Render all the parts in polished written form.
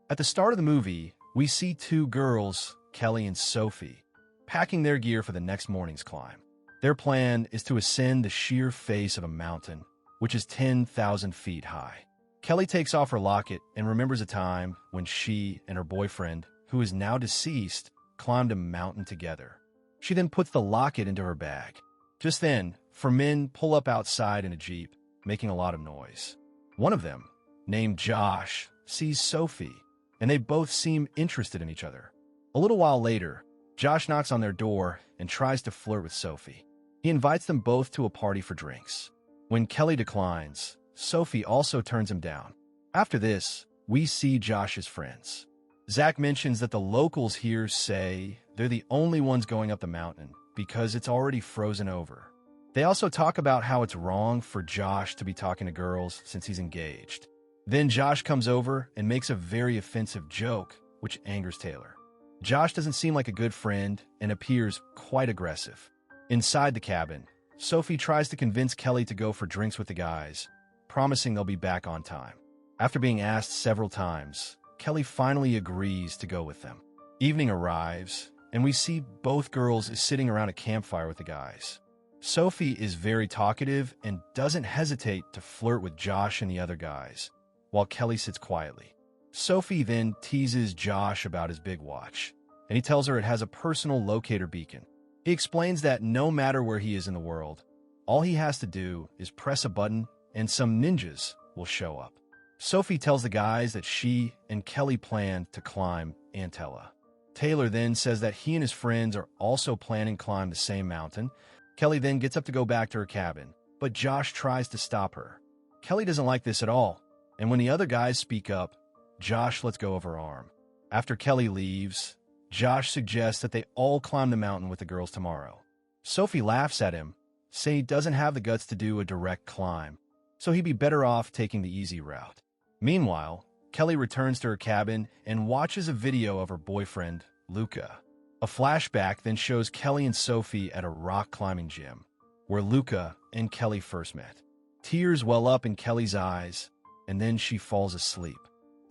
At the start of the movie, we see two girls, Kelly and Sophie, packing their gear for the next morning's climb. Their plan is to ascend the sheer face of a mountain, which is 10,000 feet high. Kelly takes off her locket and remembers a time when she and her boyfriend, who is now deceased, climbed a mountain together. She then puts the locket into her bag. Just then, 4 men pull up outside in a Jeep, making a lot of noise. One of them, named Josh, sees Sophie, and they both seem interested in each other. A little while later, Josh knocks on their door and tries to flirt with Sophie. He invites them both to a party for drinks. When Kelly declines, Sophie also turns him down. After this, we see Josh's friends. Zach mentions that the locals here say they're the only ones going up the mountain because it's already frozen over. They also talk about how it's wrong for Josh to be talking to girls since he's engaged. Then Josh comes over and makes a very offensive joke, which angers Taylor. Josh doesn't seem like a good friend and appears quite aggressive. Inside the cabin, Sophie tries to convince Kelly to go for drinks with the guys, promising they'll be back on time. After being asked several times, Kelly finally agrees to go with them. Evening arrives, and we see both girls sitting around a campfire with the guys. Sophie is very talkative and doesn't hesitate to flirt with Josh and the other guys, while Kelly sits quietly. Sophie then teases Josh about his big watch, and he tells her it has a personal locator beacon. He explains that no matter where he is in the world, all he has to do is press a button and some ninjas will show up. Sophie tells the guys that she and Kelly plan to climb Antella. Taylor then says that he and his friends are also planning to climb the same mountain. Kelly then gets up to go back to her cabin, but Josh tries to stop her. Kelly doesn't like this at all, and when the other guys speak up, Josh lets go of her arm. After Kelly leaves, Josh suggests that they all climb the mountain with the girls tomorrow. Sophie laughs at him, saying he doesn't have the guts to do a direct climb, so he'd be better off taking the easy route. Meanwhile, Kelly returns to her cabin and watches a video of her boyfriend, Luca. A flashback then shows Kelly and Sophie at a rock climbing gym, where Luca and Kelly first met. Tears well up in Kelly's eyes, and then she falls asleep.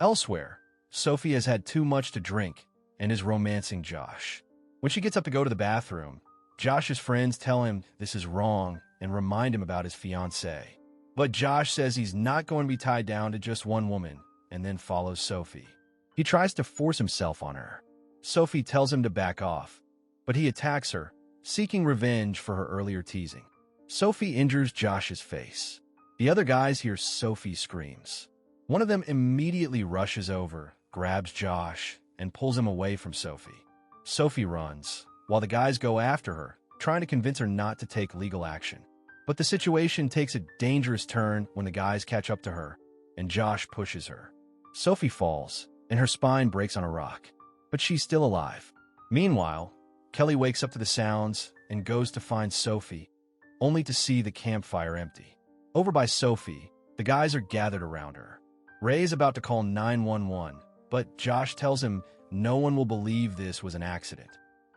Elsewhere, Sophie has had too much to drink and is romancing Josh. When she gets up to go to the bathroom, Josh's friends tell him this is wrong and remind him about his fiancée. But Josh says he's not going to be tied down to just one woman, and then follows Sophie. He tries to force himself on her. Sophie tells him to back off, but he attacks her, seeking revenge for her earlier teasing. Sophie injures Josh's face. The other guys hear Sophie's screams. One of them immediately rushes over, grabs Josh, and pulls him away from Sophie. Sophie runs, while the guys go after her, trying to convince her not to take legal action. But the situation takes a dangerous turn when the guys catch up to her, and Josh pushes her. Sophie falls, and her spine breaks on a rock, but she's still alive. Meanwhile, Kelly wakes up to the sounds and goes to find Sophie, only to see the campfire empty. Over by Sophie, the guys are gathered around her. Ray is about to call 911, but Josh tells him no one will believe this was an accident.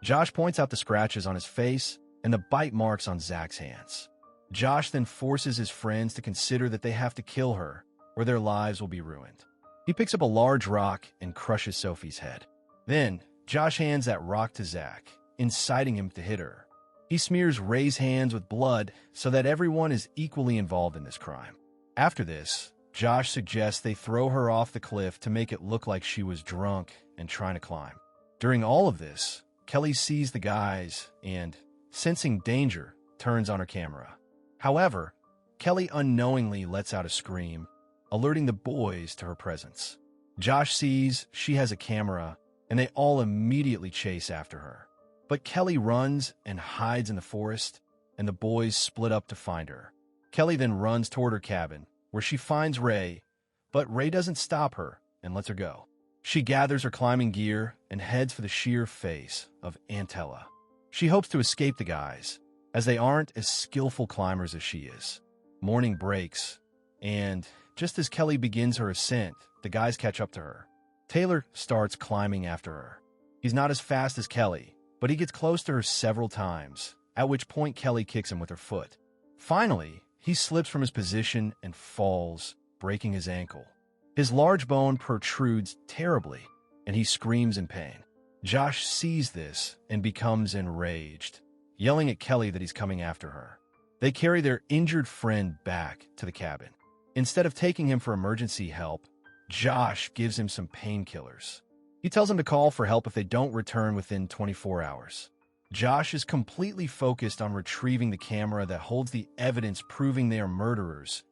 Josh points out the scratches on his face and the bite marks on Zach's hands. Josh then forces his friends to consider that they have to kill her, or their lives will be ruined. He picks up a large rock and crushes Sophie's head. Then, Josh hands that rock to Zach, inciting him to hit her. He smears Ray's hands with blood so that everyone is equally involved in this crime. After this, Josh suggests they throw her off the cliff to make it look like she was drunk and trying to climb. During all of this, Kelly sees the guys and, sensing danger, turns on her camera. However, Kelly unknowingly lets out a scream, alerting the boys to her presence. Josh sees she has a camera, and they all immediately chase after her. But Kelly runs and hides in the forest, and the boys split up to find her. Kelly then runs toward her cabin, where she finds Ray, but Ray doesn't stop her and lets her go. She gathers her climbing gear and heads for the sheer face of Antella. She hopes to escape the guys, as they aren't as skillful climbers as she is. Morning breaks, and just as Kelly begins her ascent, the guys catch up to her. Taylor starts climbing after her. He's not as fast as Kelly, but he gets close to her several times, at which point Kelly kicks him with her foot. Finally, he slips from his position and falls, breaking his ankle. His large bone protrudes terribly, and he screams in pain. Josh sees this and becomes enraged, yelling at Kelly that he's coming after her. They carry their injured friend back to the cabin. Instead of taking him for emergency help, Josh gives him some painkillers. He tells him to call for help if they don't return within 24 hours. Josh is completely focused on retrieving the camera that holds the evidence proving they are murderers,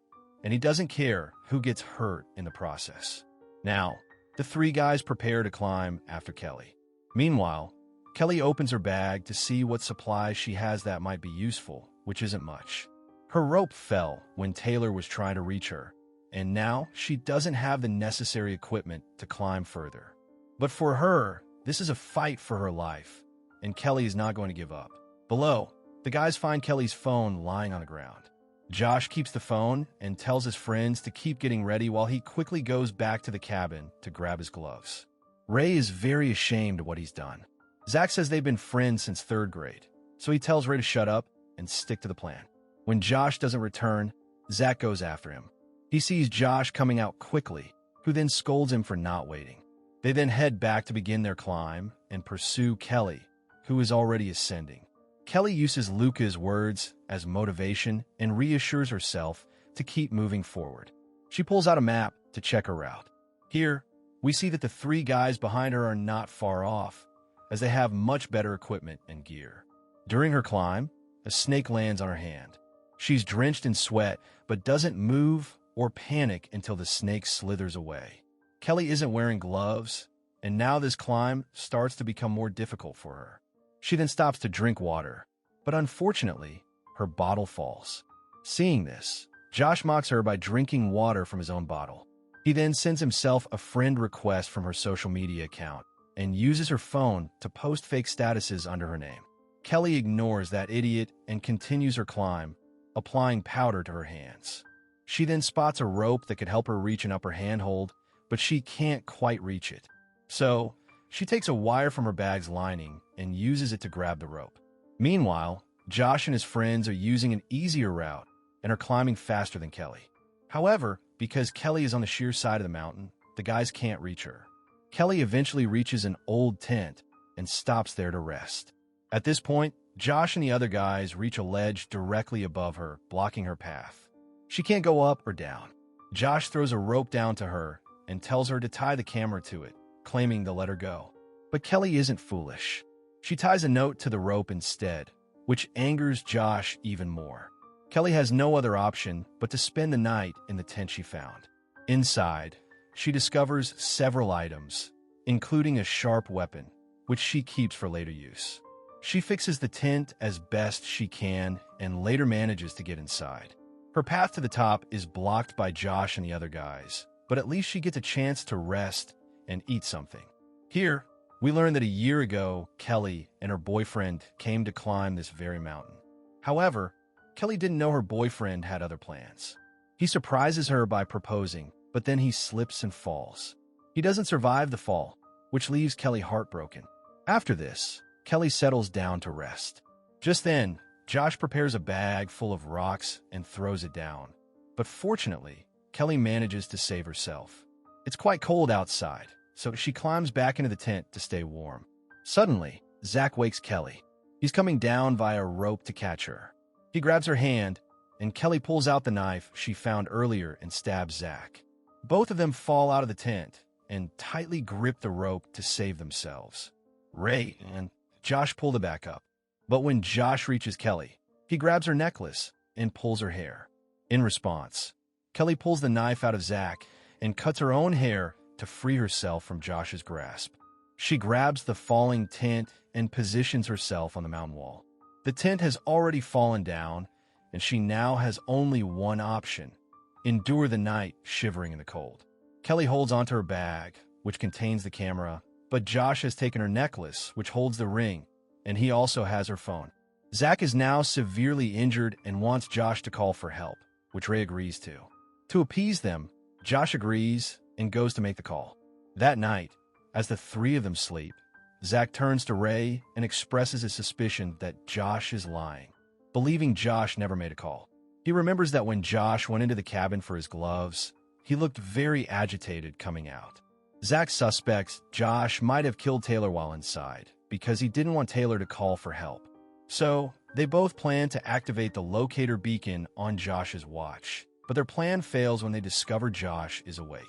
and he doesn't care who gets hurt in the process. Now, the three guys prepare to climb after Kelly. Meanwhile, Kelly opens her bag to see what supplies she has that might be useful, which isn't much. Her rope fell when Taylor was trying to reach her, and now she doesn't have the necessary equipment to climb further. But for her, this is a fight for her life, and Kelly is not going to give up. Below, the guys find Kelly's phone lying on the ground. Josh keeps the phone and tells his friends to keep getting ready while he quickly goes back to the cabin to grab his gloves. Ray is very ashamed of what he's done. Zach says they've been friends since 3rd grade, so he tells Ray to shut up and stick to the plan. When Josh doesn't return, Zach goes after him. He sees Josh coming out quickly, who then scolds him for not waiting. They then head back to begin their climb and pursue Kelly, who is already ascending. Kelly uses Luca's words as motivation and reassures herself to keep moving forward. She pulls out a map to check her route. Here, we see that the three guys behind her are not far off, as they have much better equipment and gear. During her climb, a snake lands on her hand. She's drenched in sweat, but doesn't move or panic until the snake slithers away. Kelly isn't wearing gloves, and now this climb starts to become more difficult for her. She then stops to drink water, but unfortunately, her bottle falls. Seeing this, Josh mocks her by drinking water from his own bottle. He then sends himself a friend request from her social media account and uses her phone to post fake statuses under her name. Kelly ignores that idiot and continues her climb, applying powder to her hands. She then spots a rope that could help her reach an upper handhold, but she can't quite reach it. So, she takes a wire from her bag's lining and uses it to grab the rope. Meanwhile, Josh and his friends are using an easier route and are climbing faster than Kelly. However, because Kelly is on the sheer side of the mountain, the guys can't reach her. Kelly eventually reaches an old tent and stops there to rest. At this point, Josh and the other guys reach a ledge directly above her, blocking her path. She can't go up or down. Josh throws a rope down to her and tells her to tie the camera to it, claiming to let her go. But Kelly isn't foolish. She ties a note to the rope instead, which angers Josh even more. Kelly has no other option but to spend the night in the tent she found. Inside, she discovers several items, including a sharp weapon, which she keeps for later use. She fixes the tent as best she can and later manages to get inside. Her path to the top is blocked by Josh and the other guys, but at least she gets a chance to rest and eat something. Here, we learn that a year ago, Kelly and her boyfriend came to climb this very mountain. However, Kelly didn't know her boyfriend had other plans. He surprises her by proposing, but then he slips and falls. He doesn't survive the fall, which leaves Kelly heartbroken. After this, Kelly settles down to rest. Just then, Josh prepares a bag full of rocks and throws it down. But fortunately, Kelly manages to save herself. It's quite cold outside, so she climbs back into the tent to stay warm. Suddenly, Zach wakes Kelly. He's coming down via a rope to catch her. He grabs her hand, and Kelly pulls out the knife she found earlier and stabs Zach. Both of them fall out of the tent and tightly grip the rope to save themselves. Ray and Josh pull it back up. But when Josh reaches Kelly, he grabs her necklace and pulls her hair. In response, Kelly pulls the knife out of Zach and cuts her own hair to free herself from Josh's grasp. She grabs the falling tent and positions herself on the mountain wall. The tent has already fallen down, and she now has only one option: endure the night shivering in the cold. Kelly holds onto her bag, which contains the camera, but Josh has taken her necklace, which holds the ring, and he also has her phone. Zach is now severely injured and wants Josh to call for help, which Ray agrees to. To appease them, Josh agrees and goes to make the call. That night, as the three of them sleep, Zach turns to Ray and expresses his suspicion that Josh is lying, believing Josh never made a call. He remembers that when Josh went into the cabin for his gloves, He looked very agitated coming out. Zach suspects Josh might have killed Taylor while inside because he didn't want Taylor to call for help. So, they both plan to activate the locator beacon on Josh's watch, but their plan fails when they discover Josh is awake.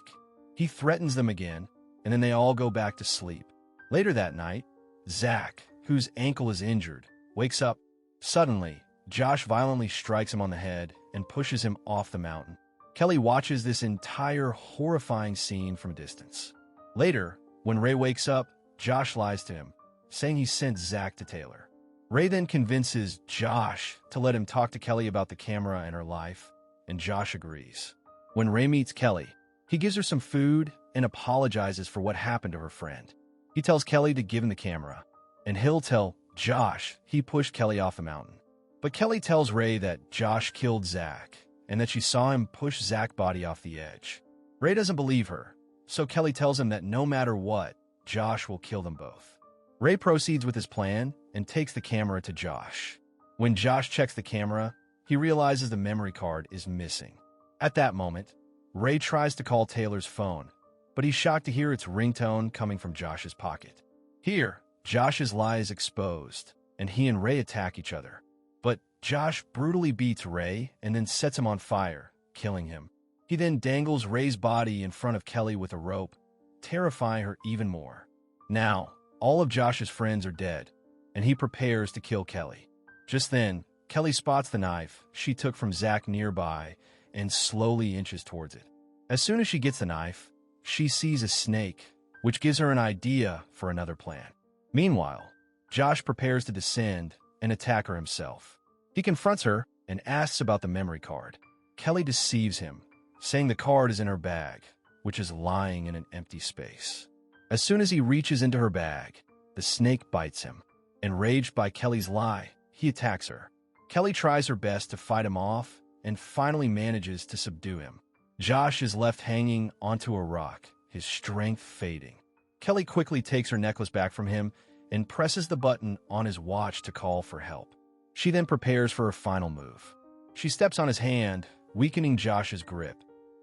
He threatens them again, and then they all go back to sleep. Later that night, Zach, whose ankle is injured, wakes up. Suddenly, Josh violently strikes him on the head and pushes him off the mountain. Kelly watches this entire horrifying scene from a distance. Later, when Ray wakes up, Josh lies to him, saying he sent Zach to Taylor. Ray then convinces Josh to let him talk to Kelly about the camera and her life, and Josh agrees. When Ray meets Kelly, he gives her some food and apologizes for what happened to her friend. He tells Kelly to give him the camera, and he'll tell Josh he pushed Kelly off the mountain. But Kelly tells Ray that Josh killed Zach, and that she saw him push Zach's body off the edge. Ray doesn't believe her, so Kelly tells him that no matter what, Josh will kill them both. Ray proceeds with his plan and takes the camera to Josh. When Josh checks the camera, he realizes the memory card is missing. At that moment, Ray tries to call Taylor's phone, but he's shocked to hear its ringtone coming from Josh's pocket. Here, Josh's lie is exposed, and he and Ray attack each other. But Josh brutally beats Ray and then sets him on fire, killing him. He then dangles Ray's body in front of Kelly with a rope, terrifying her even more. Now, all of Josh's friends are dead, and he prepares to kill Kelly. Just then, Kelly spots the knife she took from Zach nearby and slowly inches towards it. As soon as she gets the knife, she sees a snake, which gives her an idea for another plan. Meanwhile, Josh prepares to descend and attack her himself. He confronts her and asks about the memory card. Kelly deceives him, saying the card is in her bag, which is lying in an empty space. As soon as he reaches into her bag, the snake bites him. Enraged by Kelly's lie, he attacks her. Kelly tries her best to fight him off and finally manages to subdue him. Josh is left hanging onto a rock, his strength fading. Kelly quickly takes her necklace back from him and presses the button on his watch to call for help. She then prepares for her final move. She steps on his hand, weakening Josh's grip,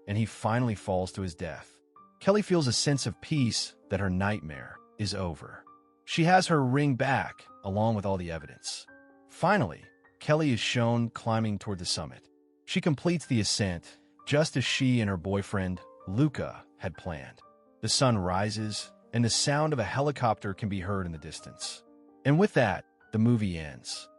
and he finally falls to his death. Kelly feels a sense of peace that her nightmare is over. She has her ring back, along with all the evidence. Finally, Kelly is shown climbing toward the summit. She completes the ascent, just as she and her boyfriend, Luca, had planned. The sun rises, and the sound of a helicopter can be heard in the distance. And with that, the movie ends.